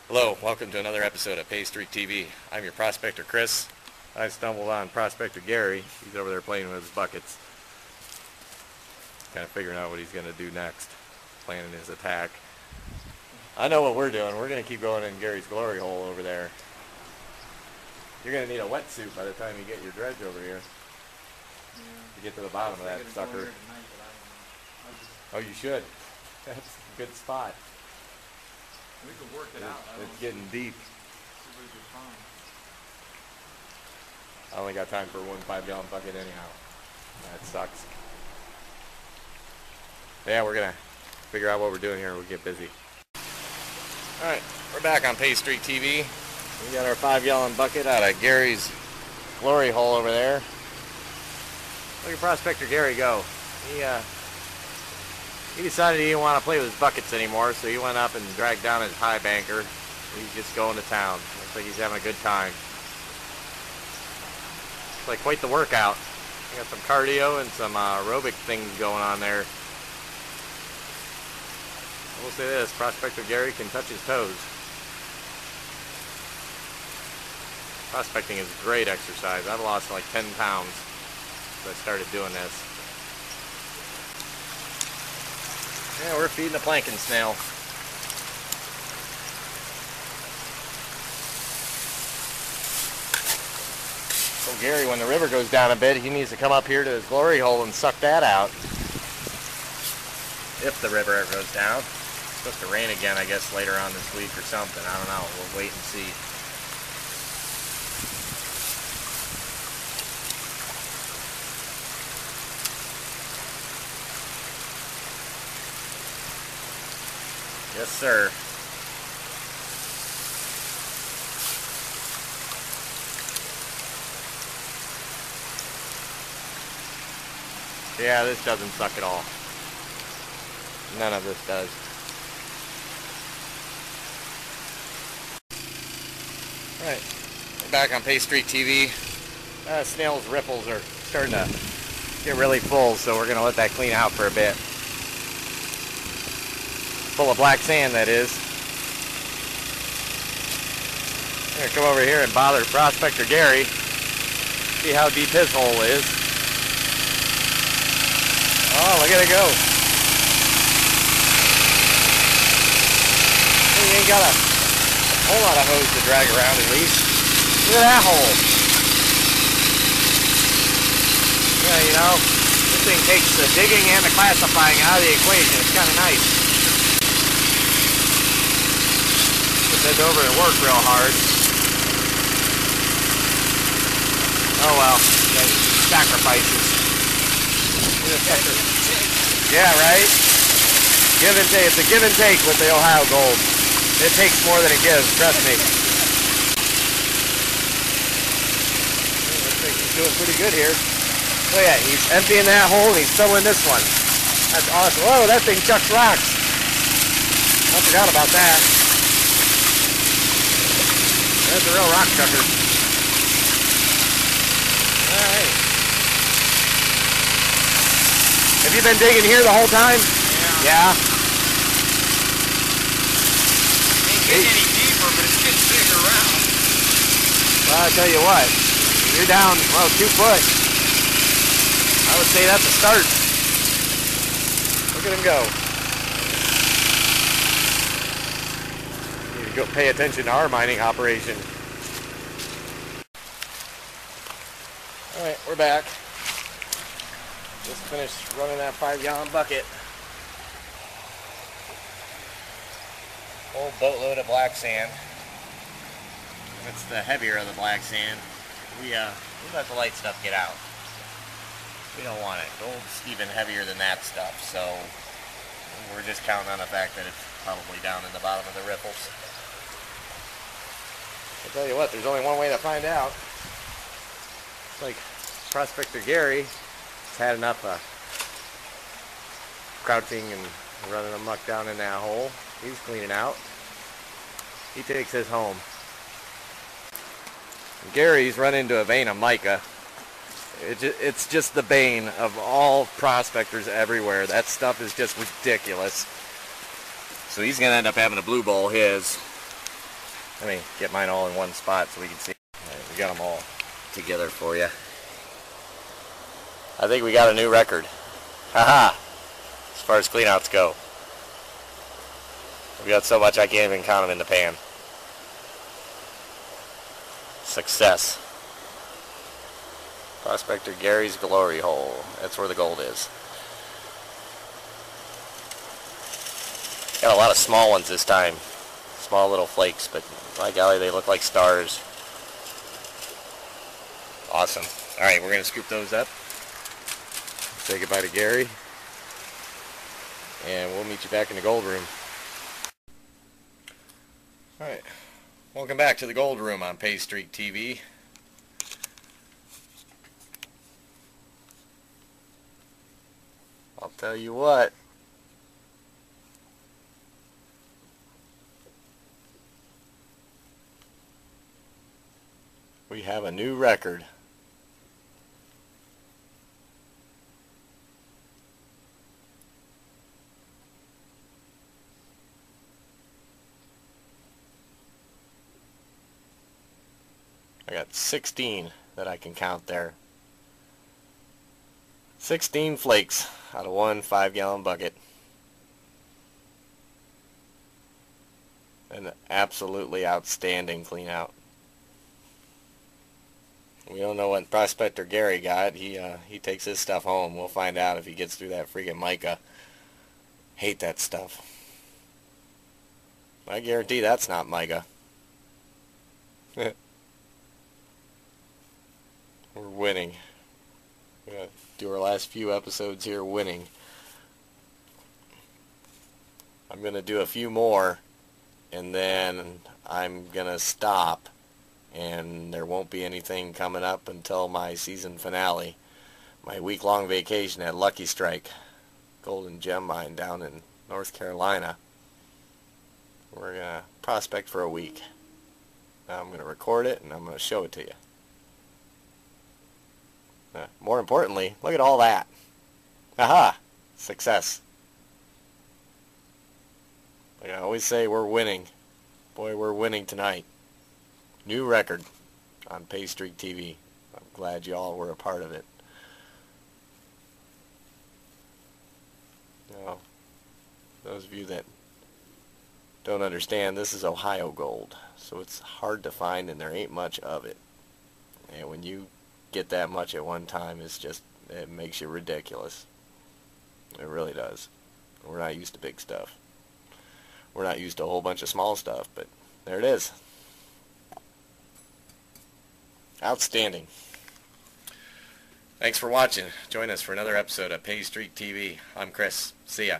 Hello, welcome to another episode of PaystreakTV. I'm your prospector, Chris. I stumbled on Prospector Gary. He's over there playing with his buckets. Kind of figuring out what he's going to do next. Planning his attack. I know what we're doing. We're going to keep going in Gary's glory hole over there. You're going to need a wetsuit by the time you get your dredge over here. To get to the bottom of that sucker. Oh, you should. That's a good spot. We could work it out. It's getting deep. See what we could find. I only got time for one 5-gallon bucket anyhow. That sucks. Yeah, we're gonna figure out what we're doing here. We'll get busy. Alright, we're back on PaystreakTV. We got our 5-gallon bucket out of Gary's glory hole over there. Look at Prospector Gary go. He decided he didn't want to play with his buckets anymore, so he went up and dragged down his high banker. He's just going to town. Looks like he's having a good time. It's like quite the workout. Got some cardio and some aerobic things going on there. I will say this, Prospector Gary can touch his toes. Prospecting is great exercise. I've lost like 10 pounds since I started doing this. Yeah, we're feeding the Plankinsnail. So Gary, when the river goes down a bit, he needs to come up here to his glory hole and suck that out. If the river ever goes down. It's supposed to rain again, I guess, later on this week or something. I don't know. We'll wait and see. Yes, sir. Yeah, this doesn't suck at all. None of this does. Alright, we're back on PaystreakTV. Snail's riffles are starting to get really full, so we're going to let that clean out for a bit. Full of black sand, that is. I'm gonna come over here and bother Prospector Gary. See how deep his hole is. Oh, look at it go. He ain't got a whole lot of hose to drag around at least. Look at that hole. Yeah, you know, this thing takes the digging and the classifying out of the equation. It's kind of nice. Bend over and work real hard. Oh well, sacrifices. Yeah, right? Give and take. It's a give and take with the Ohio Gold. It takes more than it gives, trust me. Looks like he's doing pretty good here. Oh yeah, he's emptying that hole and he's filling this one. That's awesome. Whoa, that thing chucks rocks. I forgot about that. That's a real rock chucker. Alright. Have you been digging here the whole time? Yeah. Ain't getting any deeper, but it's getting bigger around. Well, I tell you what, you're down, well, 2 foot. I would say that's a start. Look at him go. Go pay attention to our mining operation. Alright, we're back. Just finished running that 5-gallon bucket. Whole boatload of black sand. That's the heavier of the black sand. We let the light stuff get out. We don't want it. Gold's even heavier than that stuff, so we're just counting on the fact that it's probably down in the bottom of the riffles. I'll tell you what, there's only one way to find out. It's like Prospector Gary has had enough crouching and running amok down in that hole. He's cleaning out. He takes his home. And Gary's run into a vein of mica. It's just the bane of all prospectors everywhere. That stuff is just ridiculous. So he's going to end up having to blue ball his. Let me get mine all in one spot so we can see. All right, we got them all together for you. I think we got a new record. Haha! As far as cleanouts go. We got so much I can't even count them in the pan. Success. Prospector Gary's glory hole. That's where the gold is. Got a lot of small ones this time. Small little flakes, but by golly, they look like stars. Awesome. Alright, we're going to scoop those up. Say goodbye to Gary. And we'll meet you back in the gold room. Alright. Welcome back to the gold room on PaystreakTV. I'll tell you what. We have a new record. I got 16 that I can count there. 16 flakes out of one 5-gallon bucket. An absolutely outstanding clean out. We don't know what Prospector Gary got. He takes his stuff home. We'll find out if he gets through that freaking mica. Hate that stuff. I guarantee that's not mica. We're winning. We're going to do our last few episodes here winning. I'm going to do a few more, and then I'm going to stop, and there won't be anything coming up until my season finale, my week-long vacation at Lucky Strike, Golden Gem Mine down in North Carolina. We're going to prospect for a week. Now I'm going to record it, and I'm going to show it to you. More importantly, look at all that. Aha! Success. Like I always say, we're winning. Boy, we're winning tonight. New record on PaystreakTV. I'm glad you all were a part of it. Now, those of you that don't understand, this is Ohio gold, so it's hard to find and there ain't much of it. And when you get that much at one time, it makes you ridiculous. It really does. We're not used to big stuff. We're not used to a whole bunch of small stuff, but there it is. Outstanding. Thanks for watching. Join us for another episode of PaystreakTV. I'm Chris. See ya.